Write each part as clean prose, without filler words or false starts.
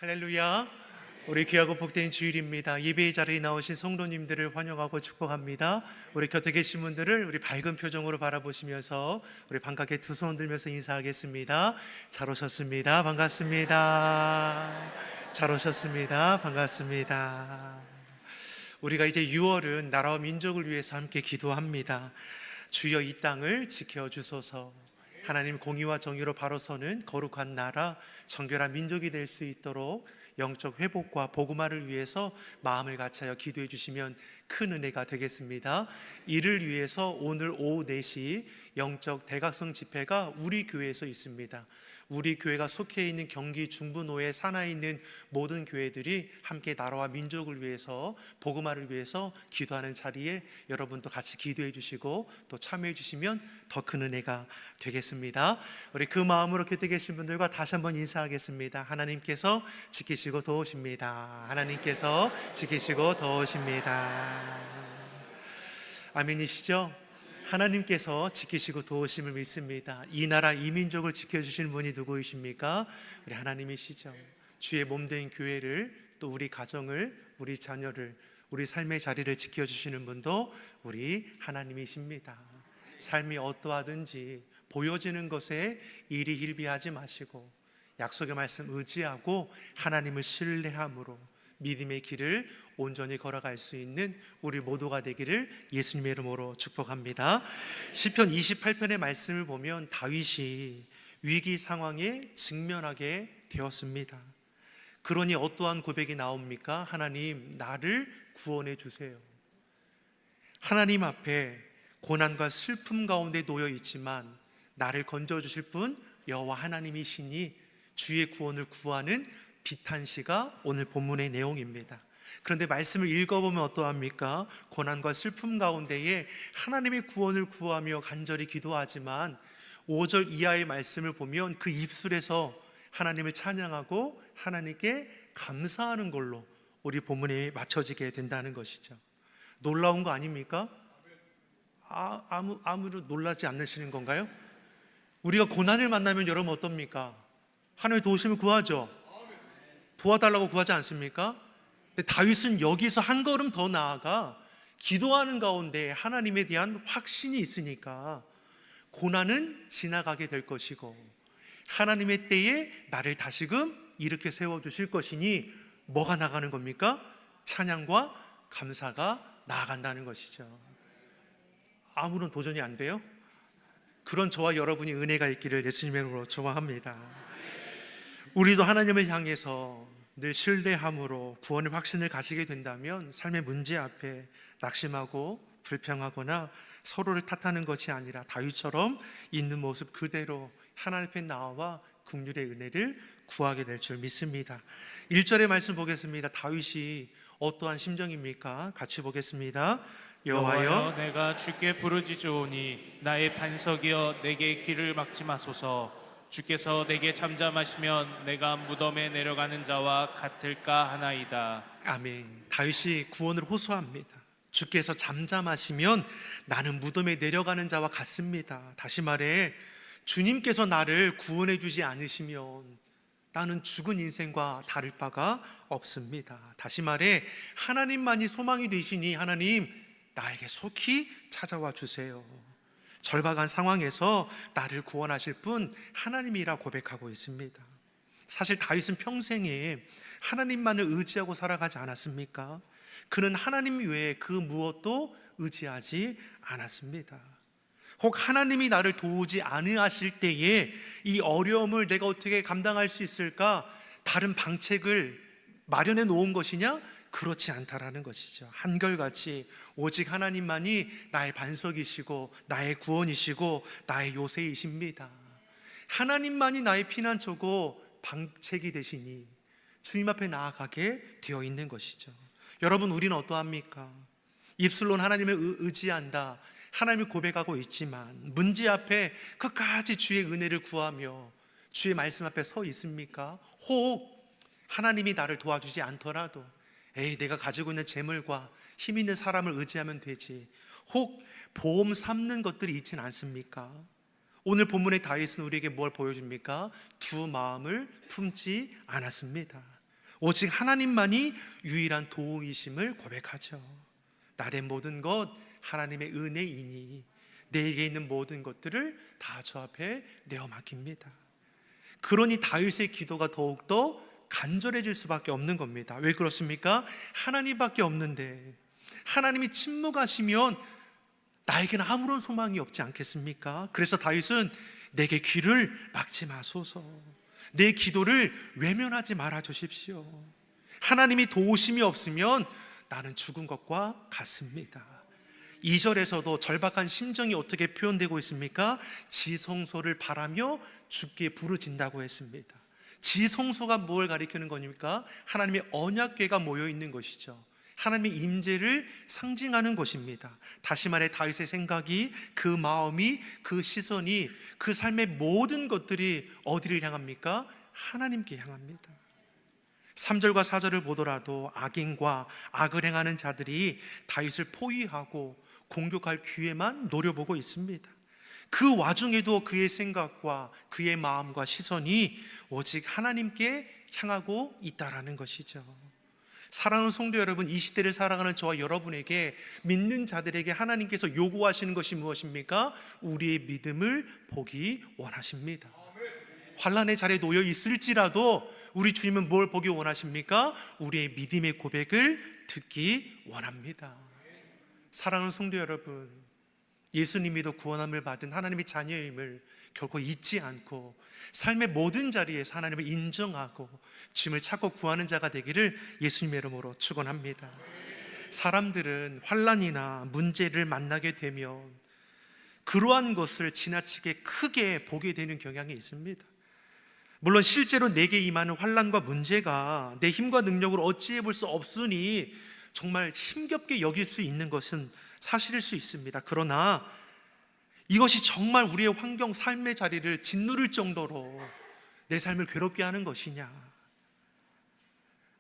할렐루야. 우리 귀하고 복된 주일입니다. 예배의 자리에 나오신 성도님들을 환영하고 축복합니다. 우리 곁에 계신 분들을 우리 밝은 표정으로 바라보시면서 우리 반갑게 두 손 들면서 인사하겠습니다. 잘 오셨습니다. 반갑습니다. 잘 오셨습니다. 반갑습니다. 우리가 이제 6월은 나라와 민족을 위해서 함께 기도합니다. 주여 이 땅을 지켜주소서. 하나님 공의와 정의로 바로 서는 거룩한 나라, 정결한 민족이 될 수 있도록 영적 회복과 복음화를 위해서 마음을 같이하여 기도해 주시면 큰 은혜가 되겠습니다. 이를 위해서 오늘 오후 4시 영적 대각성 집회가 우리 교회에서 있습니다. 우리 교회가 속해 있는 경기 중부노회 산하에 있는 모든 교회들이 함께 나라와 민족을 위해서 복음화를 위해서 기도하는 자리에 여러분도 같이 기도해 주시고 또 참여해 주시면 더 큰 은혜가 되겠습니다. 우리 그 마음으로 곁에 계신 분들과 다시 한번 인사하겠습니다. 하나님께서 지키시고 도우십니다. 하나님께서 지키시고 도우십니다. 아멘이시죠? 하나님께서 지키시고 도우심을 믿습니다. 이 나라 이 민족을 지켜주시는 분이 누구이십니까? 우리 하나님이시죠. 주의 몸된 교회를, 또 우리 가정을, 우리 자녀를, 우리 삶의 자리를 지켜주시는 분도 우리 하나님이십니다. 삶이 어떠하든지 보여지는 것에 일희일비하지 마시고 약속의 말씀 의지하고 하나님을 신뢰함으로 믿음의 길을 온전히 걸어갈 수 있는 우리 모두가 되기를 예수님의 이름으로 축복합니다. 시편 28편의 말씀을 보면 다윗이 위기 상황에 직면하게 되었습니다. 그러니 어떠한 고백이 나옵니까? 하나님, 나를 구원해 주세요. 하나님 앞에 고난과 슬픔 가운데 놓여 있지만 나를 건져주실 분 여호와 하나님이시니 주의 구원을 구하는 비탄시가 오늘 본문의 내용입니다. 그런데 말씀을 읽어보면 어떠합니까? 고난과 슬픔 가운데에 하나님의 구원을 구하며 간절히 기도하지만 5절 이하의 말씀을 보면 그 입술에서 하나님을 찬양하고 하나님께 감사하는 걸로 우리 본문이 맞춰지게 된다는 것이죠. 놀라운 거 아닙니까? 아무도 놀라지 않으시는 건가요? 우리가 고난을 만나면 여러분 어떻습니까? 하나님의 도우심을 구하죠. 도와달라고 구하지 않습니까? 근데 다윗은 여기서 한 걸음 더 나아가 기도하는 가운데 하나님에 대한 확신이 있으니까 고난은 지나가게 될 것이고 하나님의 때에 나를 다시금 일으켜 세워주실 것이니 뭐가 나가는 겁니까? 찬양과 감사가 나아간다는 것이죠. 아무런 도전이 안 돼요? 그런 저와 여러분이 은혜가 있기를 예수님의 이름으로 소망합니다. 우리도 하나님을 향해서 늘 신뢰함으로 구원의 확신을 가지게 된다면 삶의 문제 앞에 낙심하고 불평하거나 서로를 탓하는 것이 아니라 다윗처럼 있는 모습 그대로 하나님 앞에 나와 긍휼의 은혜를 구하게 될 줄 믿습니다. 1절의 말씀 보겠습니다. 다윗이 어떠한 심정입니까? 같이 보겠습니다. 여호와여, 내가 주께 부르짖으오니 나의 반석이여 내게 길을 막지 마소서. 주께서 내게 잠잠하시면 내가 무덤에 내려가는 자와 같을까 하나이다. 아멘. 다윗이 구원을 호소합니다. 주께서 잠잠하시면 나는 무덤에 내려가는 자와 같습니다. 다시 말해 주님께서 나를 구원해 주지 않으시면 나는 죽은 인생과 다를 바가 없습니다. 다시 말해 하나님만이 소망이 되시니 하나님 나에게 속히 찾아와 주세요. 절박한 상황에서 나를 구원하실 분 하나님이라 고백하고 있습니다. 사실 다윗은 평생에 하나님만을 의지하고 살아가지 않았습니까? 그는 하나님 외에 그 무엇도 의지하지 않았습니다. 혹 하나님이 나를 도우지 않으실 때에 이 어려움을 내가 어떻게 감당할 수 있을까? 다른 방책을 마련해 놓은 것이냐? 그렇지 않다라는 것이죠. 한결같이 오직 하나님만이 나의 반석이시고 나의 구원이시고 나의 요새이십니다. 하나님만이 나의 피난처고 방책이 되시니 주님 앞에 나아가게 되어 있는 것이죠. 여러분, 우리는 어떠합니까? 입술로는 하나님을 의지한다, 하나님을 고백하고 있지만 문제 앞에 끝까지 주의 은혜를 구하며 주의 말씀 앞에 서 있습니까? 혹 하나님이 나를 도와주지 않더라도 내가 가지고 있는 재물과 힘 있는 사람을 의지하면 되지, 혹 보험 삼는 것들이 있지는 않습니까? 오늘 본문의 다윗은 우리에게 뭘 보여줍니까? 두 마음을 품지 않았습니다. 오직 하나님만이 유일한 도움이심을 고백하죠. 나의 모든 것 하나님의 은혜이니 내게 있는 모든 것들을 다 주 앞에 내어 맡깁니다. 그러니 다윗의 기도가 더욱더 간절해질 수밖에 없는 겁니다. 왜 그렇습니까? 하나님밖에 없는데, 하나님이 침묵하시면 나에게는 아무런 소망이 없지 않겠습니까? 그래서 다윗은 내게 귀를 막지 마소서, 내 기도를 외면하지 말아 주십시오. 하나님이 도우심이 없으면 나는 죽은 것과 같습니다. 2절에서도 절박한 심정이 어떻게 표현되고 있습니까? 지성소를 바라며 주께 부르짖는다고 했습니다. 지성소가 뭘 가리키는 겁니까? 하나님의 언약궤가 모여 있는 것이죠. 하나님의 임재를 상징하는 것입니다. 다시 말해 다윗의 생각이, 그 마음이, 그 시선이, 그 삶의 모든 것들이 어디를 향합니까? 하나님께 향합니다. 3절과 4절을 보더라도 악인과 악을 행하는 자들이 다윗을 포위하고 공격할 기회만 노려보고 있습니다. 그 와중에도 그의 생각과 그의 마음과 시선이 오직 하나님께 향하고 있다라는 것이죠. 사랑하는 성도 여러분, 이 시대를 살아가는 저와 여러분에게, 믿는 자들에게 하나님께서 요구하시는 것이 무엇입니까? 우리의 믿음을 보기 원하십니다. 환난의 자리에 놓여 있을지라도 우리 주님은 뭘 보기 원하십니까? 우리의 믿음의 고백을 듣기 원합니다. 사랑하는 성도 여러분, 예수님이도 구원함을 받은 하나님의 자녀임을 결코 잊지 않고 삶의 모든 자리에서 하나님을 인정하고 주님을 찾고 구하는 자가 되기를 예수님의 이름으로 축원합니다. 사람들은 환난이나 문제를 만나게 되면 그러한 것을 지나치게 크게 보게 되는 경향이 있습니다. 물론 실제로 내게 임하는 환난과 문제가 내 힘과 능력으로 어찌해 볼 수 없으니 정말 힘겹게 여길 수 있는 것은 사실일 수 있습니다. 그러나 이것이 정말 우리의 환경, 삶의 자리를 짓누를 정도로 내 삶을 괴롭게 하는 것이냐,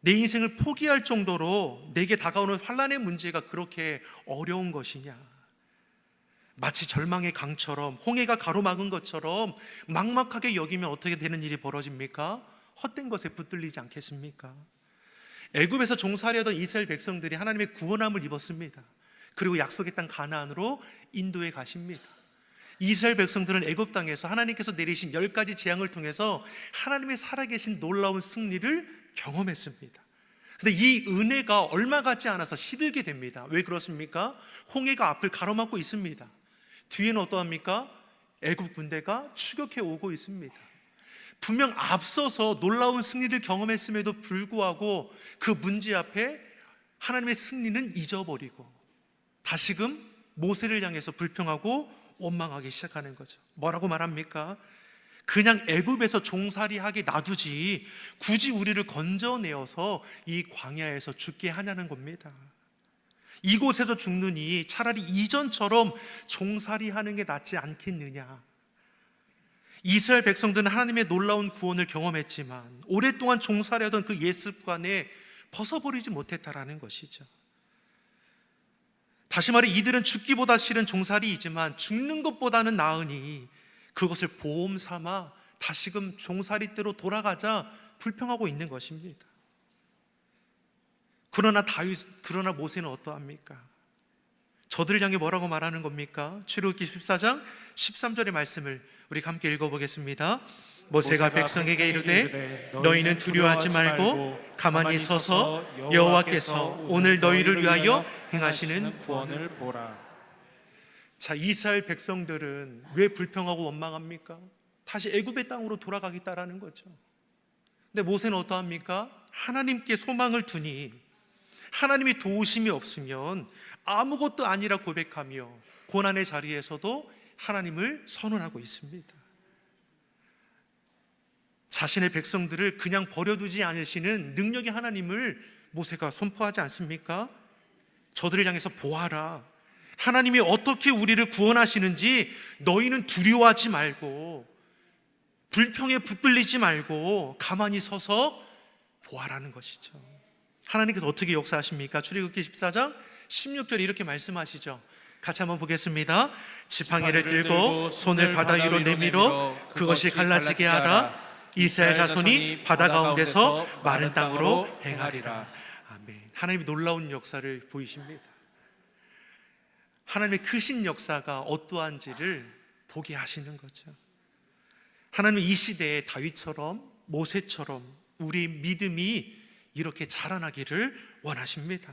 내 인생을 포기할 정도로 내게 다가오는 환난의 문제가 그렇게 어려운 것이냐, 마치 절망의 강처럼 홍해가 가로막은 것처럼 막막하게 여기면 어떻게 되는 일이 벌어집니까? 헛된 것에 붙들리지 않겠습니까? 애굽에서 종살이하던 이스라엘 백성들이 하나님의 구원함을 입었습니다. 그리고 약속의 땅 가나안으로 인도해 가십니다. 이스라엘 백성들은 애굽 땅에서 하나님께서 내리신 10가지 재앙을 통해서 하나님의 살아계신 놀라운 승리를 경험했습니다. 근데 이 은혜가 얼마 가지 않아서 시들게 됩니다. 왜 그렇습니까? 홍해가 앞을 가로막고 있습니다. 뒤에는 어떠합니까? 애굽 군대가 추격해 오고 있습니다. 분명 앞서서 놀라운 승리를 경험했음에도 불구하고 그 문제 앞에 하나님의 승리는 잊어버리고 다시금 모세를 향해서 불평하고 원망하기 시작하는 거죠. 뭐라고 말합니까? 그냥 애굽에서 종살이하게 놔두지 굳이 우리를 건져내어서 이 광야에서 죽게 하냐는 겁니다. 이곳에서 죽느니 차라리 이전처럼 종살이하는 게 낫지 않겠느냐. 이스라엘 백성들은 하나님의 놀라운 구원을 경험했지만 오랫동안 종살이하던 그 옛 습관에 벗어버리지 못했다라는 것이죠. 다시 말해 이들은 죽기보다 싫은 종살이이지만 죽는 것보다는 나으니 그것을 보험 삼아 다시금 종살이대로 돌아가자 불평하고 있는 것입니다. 그러나 모세는 어떠합니까? 저들을 향해 뭐라고 말하는 겁니까? 출애굽기 14장 13절의 말씀을 우리 함께 읽어보겠습니다. 모세가 백성에게 이르되 너희는 두려워하지 말고 가만히 서서 여호와께서 오늘 너희를 위하여 행하시는 구원을 보라. 자, 이스라엘 백성들은 왜 불평하고 원망합니까? 다시 애굽의 땅으로 돌아가겠다라는 거죠. 근데 모세는 어떠합니까? 하나님께 소망을 두니 하나님이 도우심이 없으면 아무것도 아니라 고백하며 고난의 자리에서도 하나님을 선언하고 있습니다. 자신의 백성들을 그냥 버려두지 않으시는 능력의 하나님을 모세가 선포하지 않습니까? 저들을 향해서 보아라, 하나님이 어떻게 우리를 구원하시는지 너희는 두려워하지 말고 불평에 붙들리지 말고 가만히 서서 보아라는 것이죠. 하나님께서 어떻게 역사하십니까? 출애굽기 14장 16절에 이렇게 말씀하시죠. 같이 한번 보겠습니다. 지팡이를 들고 손을 바다 위로 내밀어 그것이 갈라지게 하라. 이스라엘 자손이 바다 가운데서 마른 땅으로 행하리라. 아멘. 하나님이 놀라운 역사를 보이십니다. 하나님의 크신 역사가 어떠한지를 보게 하시는 거죠. 하나님은 이 시대에 다윗처럼 모세처럼 우리 믿음이 이렇게 자라나기를 원하십니다.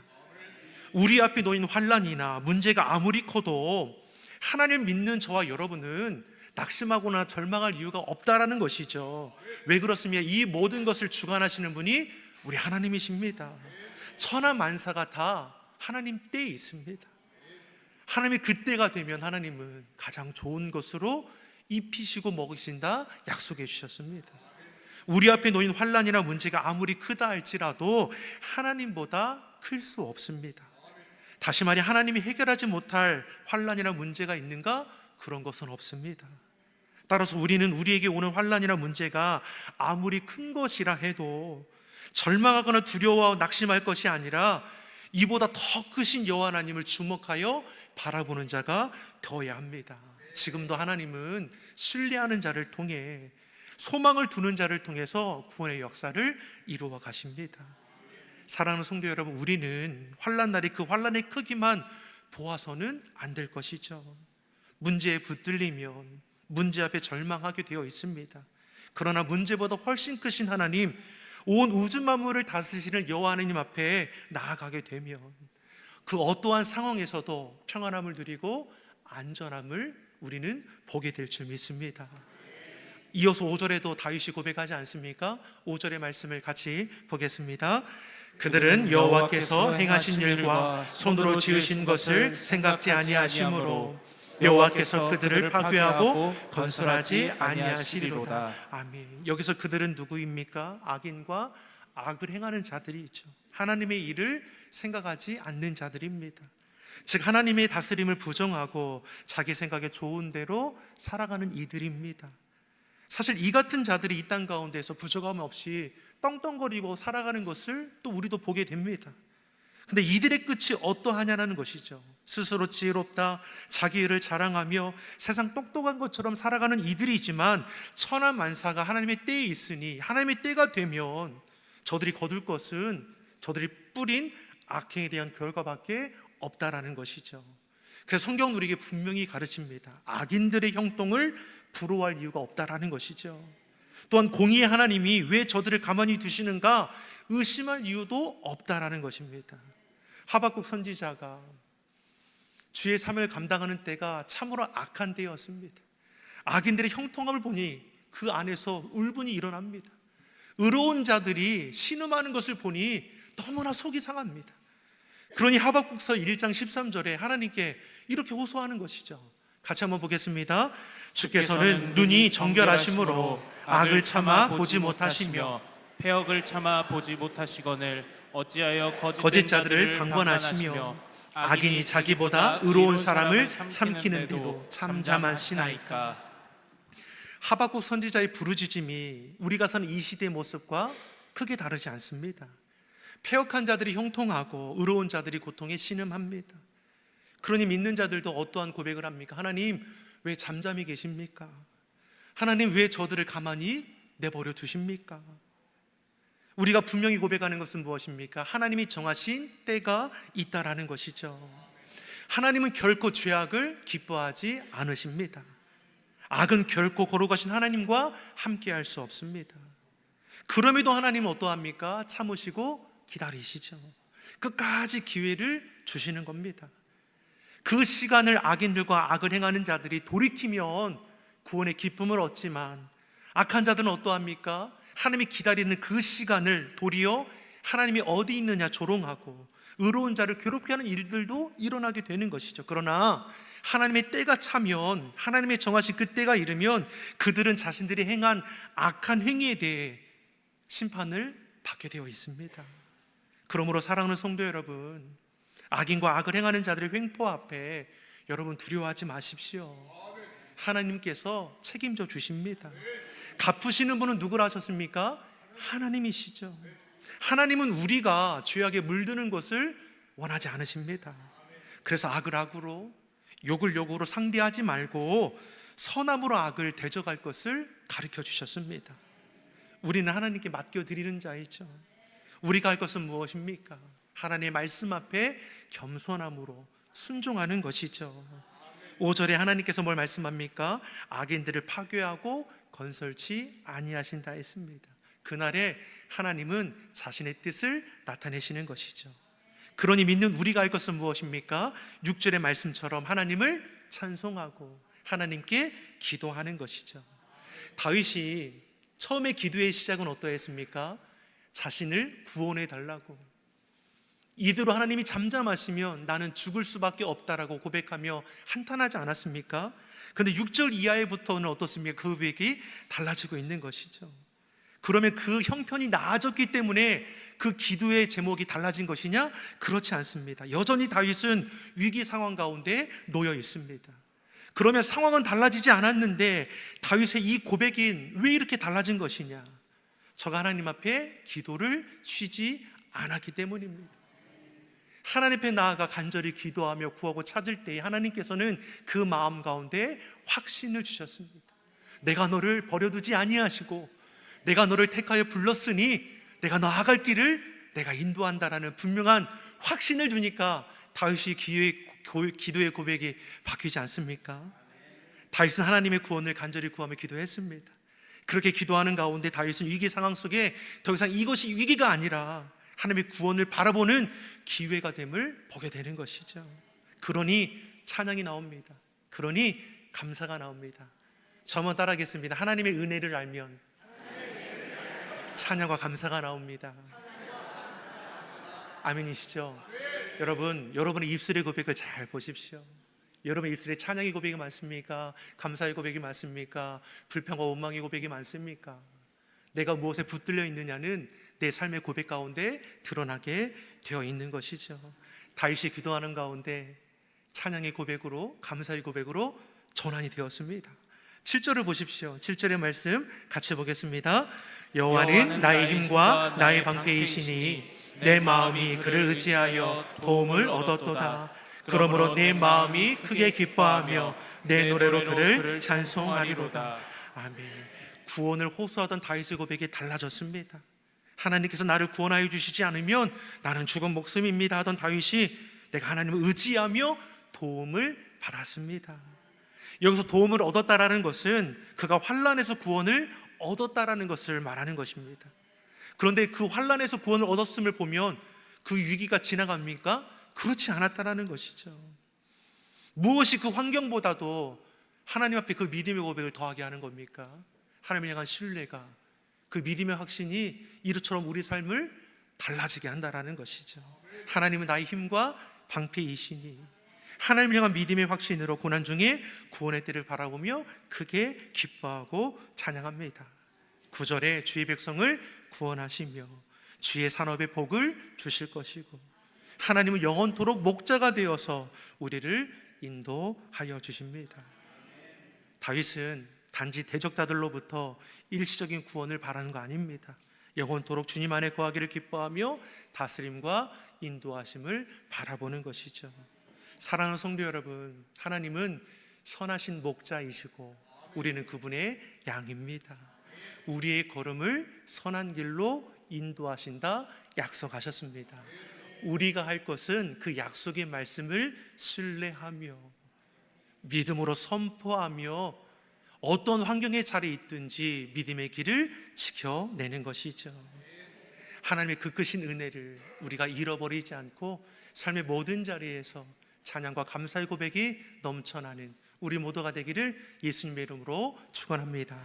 우리 앞에 놓인 환난이나 문제가 아무리 커도 하나님 믿는 저와 여러분은 낙심하거나 절망할 이유가 없다라는 것이죠. 왜 그렇습니까? 이 모든 것을 주관하시는 분이 우리 하나님이십니다. 천하 만사가 다 하나님 때에 있습니다. 하나님의 그때가 되면 하나님은 가장 좋은 것으로 입히시고 먹이신다 약속해 주셨습니다. 우리 앞에 놓인 환난이나 문제가 아무리 크다 할지라도 하나님보다 클 수 없습니다. 다시 말해 하나님이 해결하지 못할 환난이나 문제가 있는가? 그런 것은 없습니다. 따라서 우리는 우리에게 오는 환난이나 문제가 아무리 큰 것이라 해도 절망하거나 두려워 낙심할 것이 아니라 이보다 더 크신 여호와 하나님을 주목하여 바라보는 자가 되어야 합니다. 지금도 하나님은 신뢰하는 자를 통해 소망을 두는 자를 통해서 구원의 역사를 이루어 가십니다. 사랑하는 성도 여러분, 우리는 환난날이 그 환난의 크기만 보아서는 안 될 것이죠. 문제에 붙들리면 문제 앞에 절망하게 되어 있습니다. 그러나 문제보다 훨씬 크신 하나님, 온 우주 만물을 다스리시는 여호와 하나님 앞에 나아가게 되면 그 어떠한 상황에서도 평안함을 누리고 안전함을 우리는 보게 될 줄 믿습니다. 이어서 5절에도 다윗이 고백하지 않습니까? 5절의 말씀을 같이 보겠습니다. 그들은 여호와께서 행하신 일과 손으로 지으신 것을 생각지 아니하심으로 여호와께서 그들을 파괴하고 건설하지 아니하시리로다. 아멘. 여기서 그들은 누구입니까? 악인과 악을 행하는 자들이죠. 하나님의 일을 생각하지 않는 자들입니다. 즉 하나님의 다스림을 부정하고 자기 생각에 좋은 대로 살아가는 이들입니다. 사실 이 같은 자들이 이 땅 가운데서 부족함 없이 떵떵거리고 살아가는 것을 또 우리도 보게 됩니다. 근데 이들의 끝이 어떠하냐는 것이죠. 스스로 지혜롭다, 자기 일을 자랑하며 세상 똑똑한 것처럼 살아가는 이들이지만 천하 만사가 하나님의 때에 있으니 하나님의 때가 되면 저들이 거둘 것은 저들이 뿌린 악행에 대한 결과밖에 없다라는 것이죠. 그래서 성경은 우리에게 분명히 가르칩니다. 악인들의 형통을 부러워할 이유가 없다라는 것이죠. 또한 공의의 하나님이 왜 저들을 가만히 두시는가 의심할 이유도 없다라는 것입니다. 하박국 선지자가 주의 삶을 감당하는 때가 참으로 악한 때였습니다. 악인들의 형통함을 보니 그 안에서 울분이 일어납니다. 의로운 자들이 신음하는 것을 보니 너무나 속이 상합니다. 그러니 하박국서 1장 13절에 하나님께 이렇게 호소하는 것이죠. 같이 한번 보겠습니다. 주께서는 눈이 정결하심으로 악을 참아 보지 못하시며 패역을 참아 보지 못하시거늘 어찌하여 거짓 자들을 방관하시며 악인이 자기보다 의로운 사람을 삼키는데도 잠잠하시나이까. 하박국 선지자의 부르짖음이 우리가 사는 이 시대의 모습과 크게 다르지 않습니다. 패역한 자들이 형통하고 의로운 자들이 고통에 신음합니다. 그러니 믿는 자들도 어떠한 고백을 합니까? 하나님 왜 잠잠히 계십니까? 하나님 왜 저들을 가만히 내버려 두십니까? 우리가 분명히 고백하는 것은 무엇입니까? 하나님이 정하신 때가 있다라는 것이죠. 하나님은 결코 죄악을 기뻐하지 않으십니다. 악은 결코 거룩하신 하나님과 함께할 수 없습니다. 그럼에도 하나님은 어떠합니까? 참으시고 기다리시죠. 끝까지 기회를 주시는 겁니다. 그 시간을 악인들과 악을 행하는 자들이 돌이키면 구원의 기쁨을 얻지만 악한 자들은 어떠합니까? 하나님이 기다리는 그 시간을 도리어 하나님이 어디 있느냐 조롱하고 의로운 자를 괴롭게 하는 일들도 일어나게 되는 것이죠. 그러나 하나님의 때가 차면, 하나님의 정하신 그 때가 이르면 그들은 자신들이 행한 악한 행위에 대해 심판을 받게 되어 있습니다. 그러므로 사랑하는 성도 여러분, 악인과 악을 행하는 자들의 횡포 앞에 여러분 두려워하지 마십시오. 하나님께서 책임져 주십니다. 갚으시는 분은 누구라 하셨습니까? 하나님이시죠. 하나님은 우리가 죄악에 물드는 것을 원하지 않으십니다. 그래서 악을 악으로, 욕을 욕으로 상대하지 말고 선함으로 악을 대적할 것을 가르쳐 주셨습니다. 우리는 하나님께 맡겨드리는 자이죠. 우리가 할 것은 무엇입니까? 하나님의 말씀 앞에 겸손함으로 순종하는 것이죠. 5절에 하나님께서 뭘 말씀합니까? 악인들을 파괴하고 건설치 아니하신다 했습니다. 그날에 하나님은 자신의 뜻을 나타내시는 것이죠. 그러니 믿는 우리가 할 것은 무엇입니까? 6절의 말씀처럼 하나님을 찬송하고 하나님께 기도하는 것이죠. 다윗이 처음에 기도의 시작은 어떠했습니까? 자신을 구원해 달라고, 이대로 하나님이 잠잠하시면 나는 죽을 수밖에 없다라고 고백하며 한탄하지 않았습니까? 그런데 6절 이하에부터는 어떻습니까? 그 고백이 달라지고 있는 것이죠. 그러면 그 형편이 나아졌기 때문에 그 기도의 제목이 달라진 것이냐? 그렇지 않습니다. 여전히 다윗은 위기 상황 가운데 놓여 있습니다. 그러면 상황은 달라지지 않았는데 다윗의 이 고백이 왜 이렇게 달라진 것이냐? 저가 하나님 앞에 기도를 쉬지 않았기 때문입니다. 하나님 앞에 나아가 간절히 기도하며 구하고 찾을 때 하나님께서는 그 마음 가운데 확신을 주셨습니다. 내가 너를 버려두지 아니하시고 내가 너를 택하여 불렀으니 내가 나아갈 길을 내가 인도한다라는 분명한 확신을 주니까 다윗이 기도의 고백이 바뀌지 않습니까? 다윗은 하나님의 구원을 간절히 구하며 기도했습니다. 그렇게 기도하는 가운데 다윗은 위기 상황 속에 더 이상 이것이 위기가 아니라 하나님의 구원을 바라보는 기회가 됨을 보게 되는 것이죠. 그러니 찬양이 나옵니다. 그러니 감사가 나옵니다. 저만 따라하겠습니다. 하나님의 은혜를 알면 찬양과 감사가 나옵니다. 아멘이시죠? 여러분의 입술의 고백을 잘 보십시오. 여러분의 입술에 찬양의 고백이 많습니까? 감사의 고백이 많습니까? 불평과 원망의 고백이 많습니까? 내가 무엇에 붙들려 있느냐는 내 삶의 고백 가운데 드러나게 되어 있는 것이죠. 다윗이 기도하는 가운데 찬양의 고백으로, 감사의 고백으로 전환이 되었습니다. 7절을 보십시오. 7절의 말씀 같이 보겠습니다. 여호와는 나의 힘과 나의 방패이시니 내 마음이 그를 의지하여 도움을 얻었도다. 그러므로 내 마음이 크게 기뻐하며 내 노래로 그를 찬송하리로다. 아멘. 구원을 호소하던 다윗의 고백이 달라졌습니다. 하나님께서 나를 구원하여 주시지 않으면 나는 죽은 목숨입니다 하던 다윗이 내가 하나님을 의지하며 도움을 받았습니다. 여기서 도움을 얻었다라는 것은 그가 환난에서 구원을 얻었다라는 것을 말하는 것입니다. 그런데 그 환난에서 구원을 얻었음을 보면 그 위기가 지나갑니까? 그렇지 않았다라는 것이죠. 무엇이 그 환경보다도 하나님 앞에 그 믿음의 고백을 더하게 하는 겁니까? 하나님을 향한 신뢰가, 그 믿음의 확신이 이처럼 우리 삶을 달라지게 한다라는 것이죠. 하나님은 나의 힘과 방패이시니 하나님을 향한 믿음의 확신으로 고난 중에 구원의 때를 바라보며 크게 기뻐하고 찬양합니다. 9절에 주의 백성을 구원하시며 주의 산업의 복을 주실 것이고 하나님은 영원토록 목자가 되어서 우리를 인도하여 주십니다. 다윗은 단지 대적자들로부터 일시적인 구원을 바라는 거 아닙니다. 영원토록 주님 안에 거하기를 기뻐하며 다스림과 인도하심을 바라보는 것이죠. 사랑하는 성도 여러분, 하나님은 선하신 목자이시고 우리는 그분의 양입니다. 우리의 걸음을 선한 길로 인도하신다 약속하셨습니다. 우리가 할 것은 그 약속의 말씀을 신뢰하며 믿음으로 선포하며 어떤 환경의 자리에 있든지 믿음의 길을 지켜내는 것이죠. 하나님의 그 크신 은혜를 우리가 잃어버리지 않고 삶의 모든 자리에서 찬양과 감사의 고백이 넘쳐나는 우리 모두가 되기를 예수님의 이름으로 축원합니다.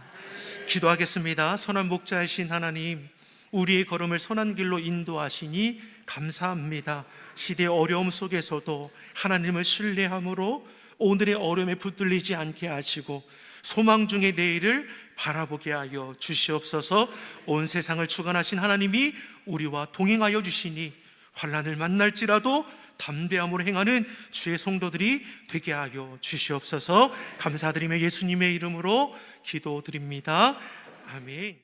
기도하겠습니다. 선한 목자이신 하나님, 우리의 걸음을 선한 길로 인도하시니 감사합니다. 시대의 어려움 속에서도 하나님을 신뢰함으로 오늘의 어려움에 붙들리지 않게 하시고 소망 중의 내일을 바라보게 하여 주시옵소서. 온 세상을 주관하신 하나님이 우리와 동행하여 주시니 환난을 만날지라도 담대함으로 행하는 주의 성도들이 되게 하여 주시옵소서. 감사드리며 예수님의 이름으로 기도드립니다. 아멘.